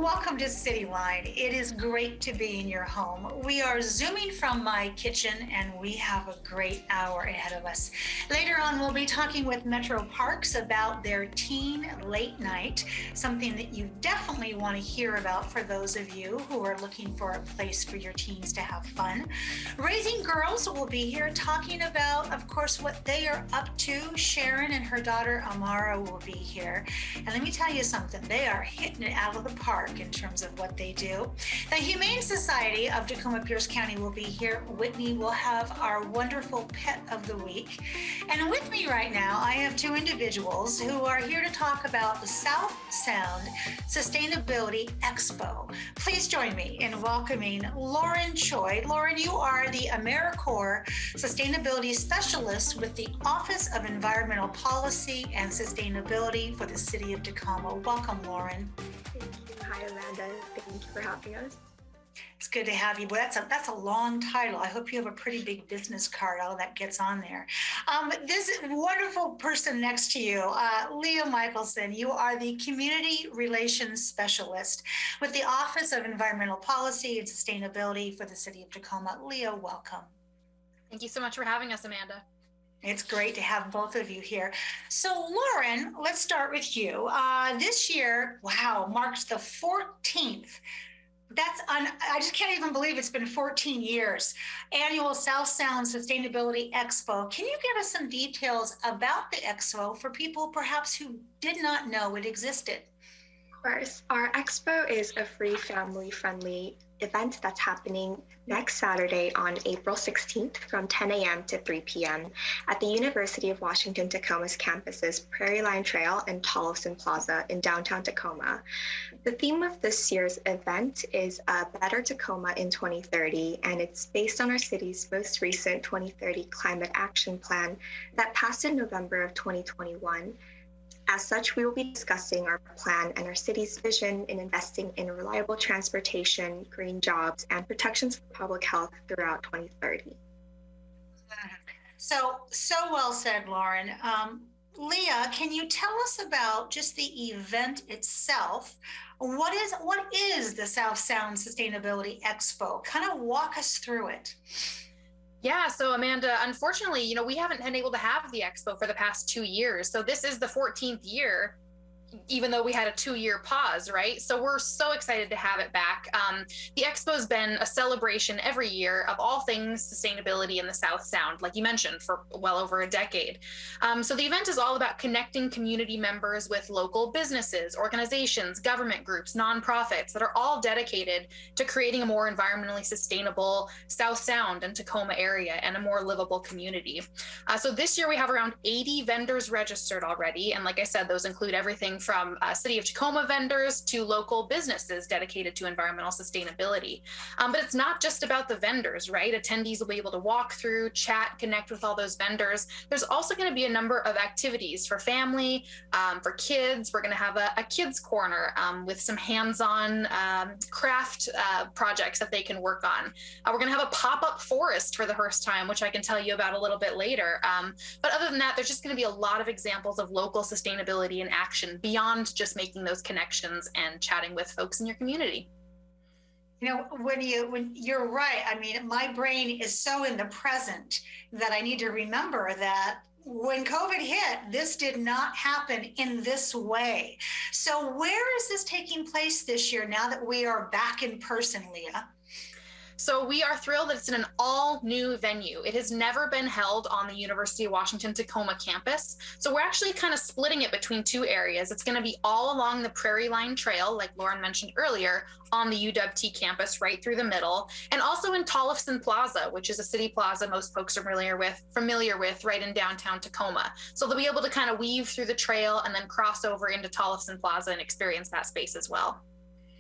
welcome to Cityline. It is great to be in your home. We are zooming from my kitchen and we have a great hour ahead of us. Later on, we'll be talking with Metro Parks about their teen late night, something that you definitely want to hear about for those of you who are looking for a place for your teens to have fun. Raising Girls will be here talking about, of course, what they are up to. Sharon and her daughter Amara will be here. And let me tell you something, they are hitting it out of the park in terms of what they do. The Humane Society of Tacoma Pierce County will be here. Whitney will have our wonderful pet of the week. And with me right now, I have two individuals who are here to talk about the South Sound Sustainability Expo. Please join me in welcoming Lauren Choi. Lauren, you are the AmeriCorps Sustainability Specialist with the Office of Environmental Policy and Sustainability for the City of Tacoma. Welcome, Lauren. Thank you. Hi, Amanda. Thank you for having us. It's good to have you. Boy, that's a long title. I hope you have a pretty big business card, all that gets on there. This wonderful person next to you, Leah Michelson, you are the Community Relations Specialist with the Office of Environmental Policy and Sustainability for the City of Tacoma. Leah, welcome. Thank you so much for having us, Amanda. It's great to have both of you here. So Lauren, let's start with you. This year, wow, marks the 14th. I just can't even believe it's been 14 years. Annual South Sound Sustainability Expo. Can you give us some details about the Expo for people perhaps who did not know it existed? Of course, our Expo is a free family-friendly event that's happening next Saturday on April 16th from 10 a.m. to 3 p.m. at the University of Washington Tacoma's campuses Prairie Line Trail and Tollefson Plaza in downtown Tacoma. The theme of this year's event is Better Tacoma in 2030, and it's based on our city's most recent 2030 Climate Action Plan that passed in November of 2021. As such, we will be discussing our plan and our city's vision in investing in reliable transportation, green jobs, and protections for public health throughout 2030. So well said, Lauren. Leah, can you tell us about just the event itself? What is the South Sound Sustainability Expo? Kind of walk us through it. Yeah, so Amanda, unfortunately, we haven't been able to have the Expo for the past 2 years. So this is the 14th year, even though we had a 2-year pause, right? So we're so excited to have it back. The Expo's been a celebration every year of all things sustainability in the South Sound, like you mentioned, for well over a decade. So the event is all about connecting community members with local businesses, organizations, government groups, nonprofits that are all dedicated to creating a more environmentally sustainable South Sound and Tacoma area and a more livable community. So this year we have around 80 vendors registered already. And like I said, those include everything from City of Tacoma vendors to local businesses dedicated to environmental sustainability. But it's not just about the vendors, right? Attendees will be able to walk through, chat, connect with all those vendors. There's also going to be a number of activities for family, for kids. We're going to have a kids corner with some hands-on craft projects that they can work on. We're going to have a pop-up forest for the first time, which I can tell you about a little bit later. But other than that, there's just going to be a lot of examples of local sustainability in action beyond just making those connections and chatting with folks in your community. When you're right, I mean, my brain is so in the present that I need to remember that when COVID hit, this did not happen in this way. So where is this taking place this year now that we are back in person, Leah? So we are thrilled that it's in an all new venue. It has never been held on the University of Washington Tacoma campus. So we're actually kind of splitting it between two areas. It's going to be all along the Prairie Line Trail, like Lauren mentioned earlier, on the UWT campus right through the middle, and also in Tollefson Plaza, which is a city plaza most folks are familiar with right in downtown Tacoma. So they'll be able to kind of weave through the trail and then cross over into Tollefson Plaza and experience that space as well.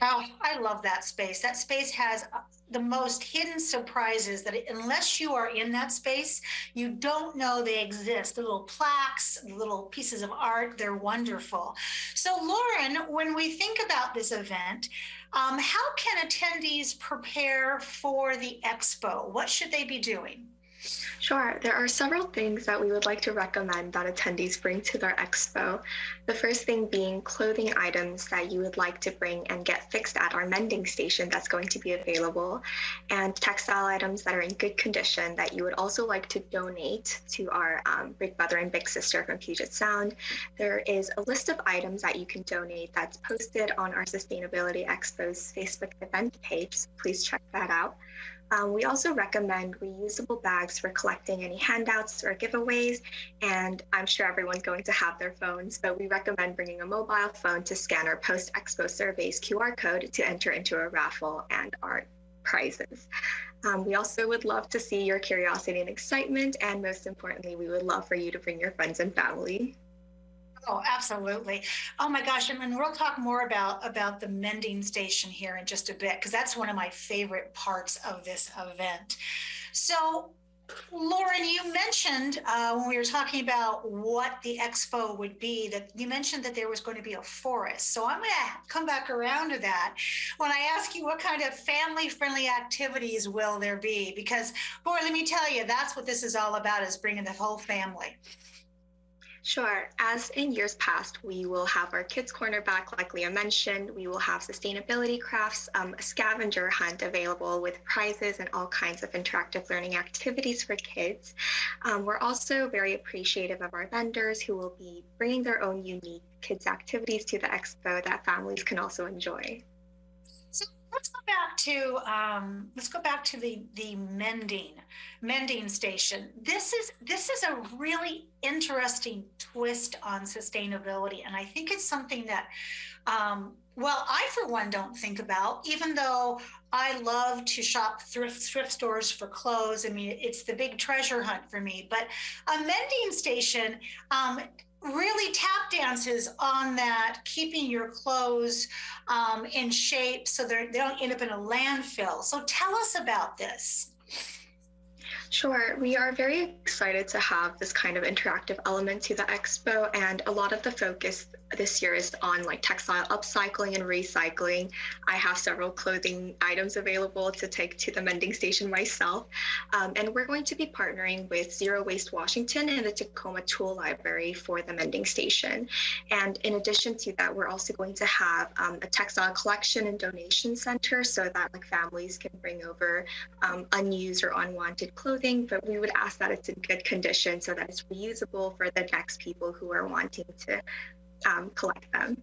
Oh, I love that space. That space has the most hidden surprises that unless you are in that space, you don't know they exist. The little plaques, little pieces of art, they're wonderful. So Lauren, when we think about this event, how can attendees prepare for the Expo? What should they be doing? Sure. There are several things that we would like to recommend that attendees bring to their expo. The first thing being clothing items that you would like to bring and get fixed at our mending station that's going to be available, and textile items that are in good condition that you would also like to donate to our Big Brother and Big Sister from Puget Sound. There is a list of items that you can donate that's posted on our Sustainability Expo's Facebook event page, so please check that out. We also recommend reusable bags for collecting any handouts or giveaways, and I'm sure everyone's going to have their phones, but we recommend bringing a mobile phone to scan our post-expo surveys QR code to enter into a raffle and our prizes. We also would love to see your curiosity and excitement, and most importantly, we would love for you to bring your friends and family. Oh, absolutely. Oh my gosh. And we'll talk more about the mending station here in just a bit, because that's one of my favorite parts of this event. So, Lauren, you mentioned when we were talking about what the expo would be, that you mentioned that there was going to be a forest. So I'm going to come back around to that when I ask you what kind of family-friendly activities will there be? Because, boy, let me tell you, that's what this is all about, is bringing the whole family. Sure. As in years past, we will have our Kids Corner back, like Leah mentioned. We will have sustainability crafts, a scavenger hunt available with prizes and all kinds of interactive learning activities for kids. We're also very appreciative of our vendors who will be bringing their own unique kids activities to the expo that families can also enjoy. So let's go back to the mending station. This is a really interesting twist on sustainability, and I think it's something that well, I for one don't think about, even though I love to shop thrift stores for clothes. I mean, it's the big treasure hunt for me. But a mending station really tap dances on that, keeping your clothes in shape so they don't end up in a landfill. So tell us about this. Sure. We are very excited to have this kind of interactive element to the expo, and a lot of the focus this year is on like textile upcycling and recycling. I have several clothing items available to take to the mending station myself, and we're going to be partnering with Zero Waste Washington and the Tacoma Tool Library for the mending station. And in addition to that, we're also going to have a textile collection and donation center so that like families can bring over unused or unwanted clothing, but we would ask that it's in good condition so that it's reusable for the next people who are wanting to collect them.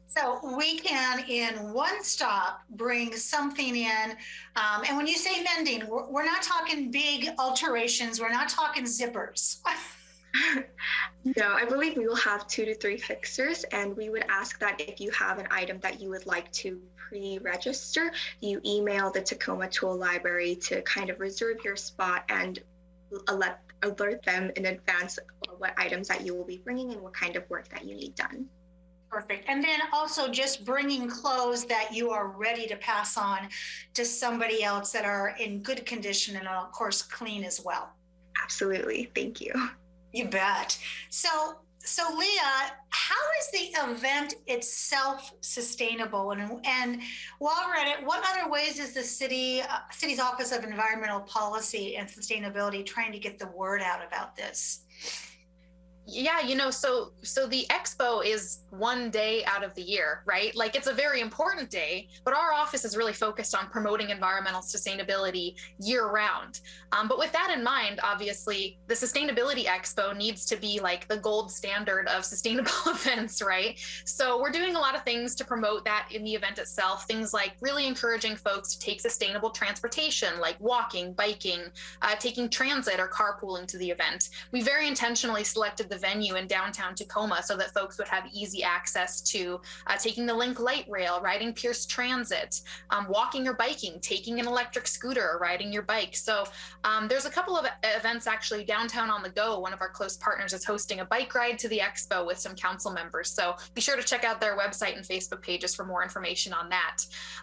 So we can, in one stop, bring something in. And when you say mending, we're not talking big alterations. We're not talking zippers. No, I believe we will have 2 to 3 fixers, and we would ask that if you have an item that you would like to pre-register, you email the Tacoma Tool Library to kind of reserve your spot and alert them in advance what items that you will be bringing and what kind of work that you need done. Perfect. And then also just bringing clothes that you are ready to pass on to somebody else that are in good condition and of course clean as well. Absolutely. Thank you. You bet. So Leah, how is the event itself sustainable? And while we're at it, what other ways is the city's Office of Environmental Policy and Sustainability trying to get the word out about this? Yeah, so the expo is one day out of the year, right? Like it's a very important day, but our office is really focused on promoting environmental sustainability year round. But with that in mind, obviously, the Sustainability Expo needs to be like the gold standard of sustainable events, right? So we're doing a lot of things to promote that in the event itself, things like really encouraging folks to take sustainable transportation, like walking, biking, taking transit or carpooling to the event. We very intentionally selected the venue in downtown Tacoma so that folks would have easy access to taking the Link Light Rail, riding Pierce Transit, walking or biking, taking an electric scooter or riding your bike. So there's a couple of events actually downtown on the go. One of our close partners is hosting a bike ride to the expo with some council members. So be sure to check out their website and Facebook pages for more information on that.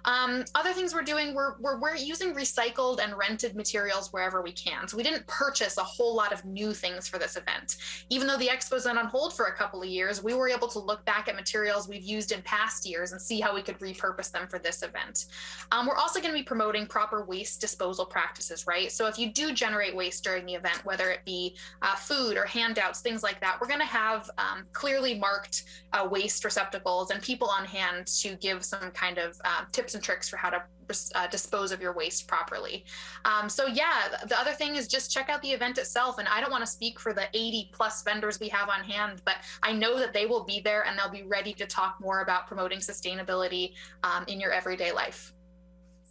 Other things we're doing, we're using recycled and rented materials wherever we can. So we didn't purchase a whole lot of new things for this event. Even though the Expo's been on hold for a couple of years, we were able to look back at materials we've used in past years and see how we could repurpose them for this event. We're also going to be promoting proper waste disposal practices, right? So if you do generate waste during the event, whether it be food or handouts, things like that, we're going to have clearly marked waste receptacles and people on hand to give some kind of tips and tricks for how to dispose of your waste properly. So yeah, the other thing is just check out the event itself. And I don't want to speak for the 80 plus vendors we have on hand, but I know that they will be there and they'll be ready to talk more about promoting sustainability in your everyday life.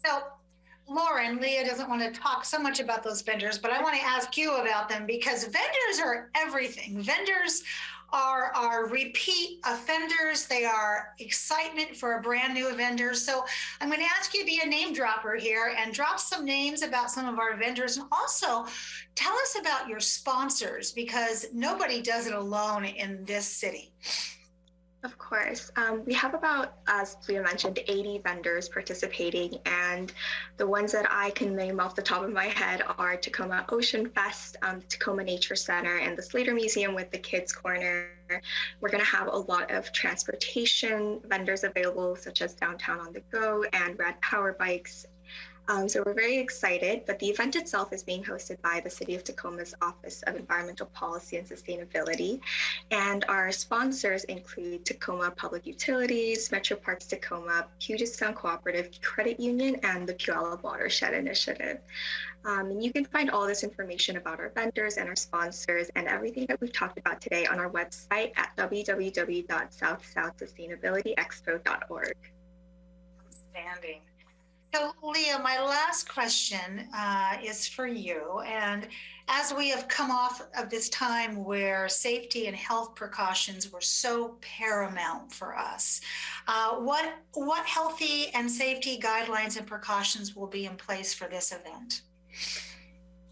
So Lauren, Leah doesn't want to talk so much about those vendors, but I want to ask you about them because vendors are everything. Vendors are our repeat offenders. They are excitement for a brand new vendor. So I'm going to ask you to be a name dropper here and drop some names about some of our vendors. And also tell us about your sponsors because nobody does it alone in this city. Of course. We have about, as Leah mentioned, 80 vendors participating, and the ones that I can name off the top of my head are Tacoma Ocean Fest, Tacoma Nature Center, and the Slater Museum with the Kids Corner. We're going to have a lot of transportation vendors available, such as Downtown on the Go and Rad Power Bikes. So we're very excited, but the event itself is being hosted by the City of Tacoma's Office of Environmental Policy and Sustainability. And our sponsors include Tacoma Public Utilities, Metro Parks Tacoma, Puget Sound Cooperative Credit Union, and the Puyallup Watershed Initiative. And you can find all this information about our vendors and our sponsors and everything that we've talked about today on our website at www.southsouthsustainabilityexpo.org. Outstanding. So Leah, my last question is for you. And as we have come off of this time where safety and health precautions were so paramount for us, what healthy and safety guidelines and precautions will be in place for this event?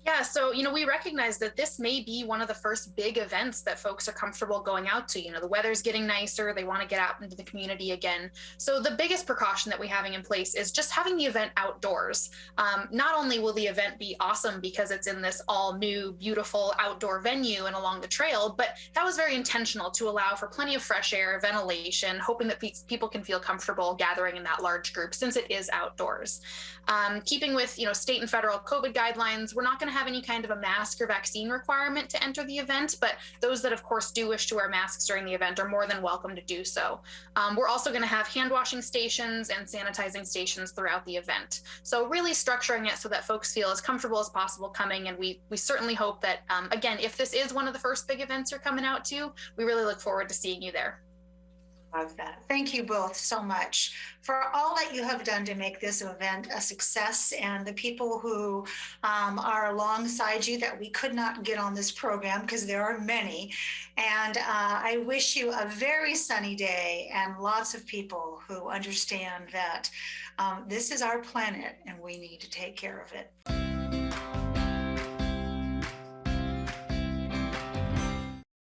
Yeah, so, we recognize that this may be one of the first big events that folks are comfortable going out to. The weather's getting nicer, they want to get out into the community again. So the biggest precaution that we're having in place is just having the event outdoors. Not only will the event be awesome because it's in this all new, beautiful outdoor venue and along the trail, but that was very intentional to allow for plenty of fresh air, ventilation, hoping that people can feel comfortable gathering in that large group since it is outdoors. Keeping with, state and federal COVID guidelines, we're not going to have any kind of a mask or vaccine requirement to enter the event, but those that of course do wish to wear masks during the event are more than welcome to do so. We're also going to have hand washing stations and sanitizing stations throughout the event. So really structuring it so that folks feel as comfortable as possible coming. And we certainly hope that, again, if this is one of the first big events you're coming out to, we really look forward to seeing you there. Love that. Thank you both so much for all that you have done to make this event a success, and the people who are alongside you that we could not get on this program because there are many. And I wish you a very sunny day and lots of people who understand that this is our planet and we need to take care of it.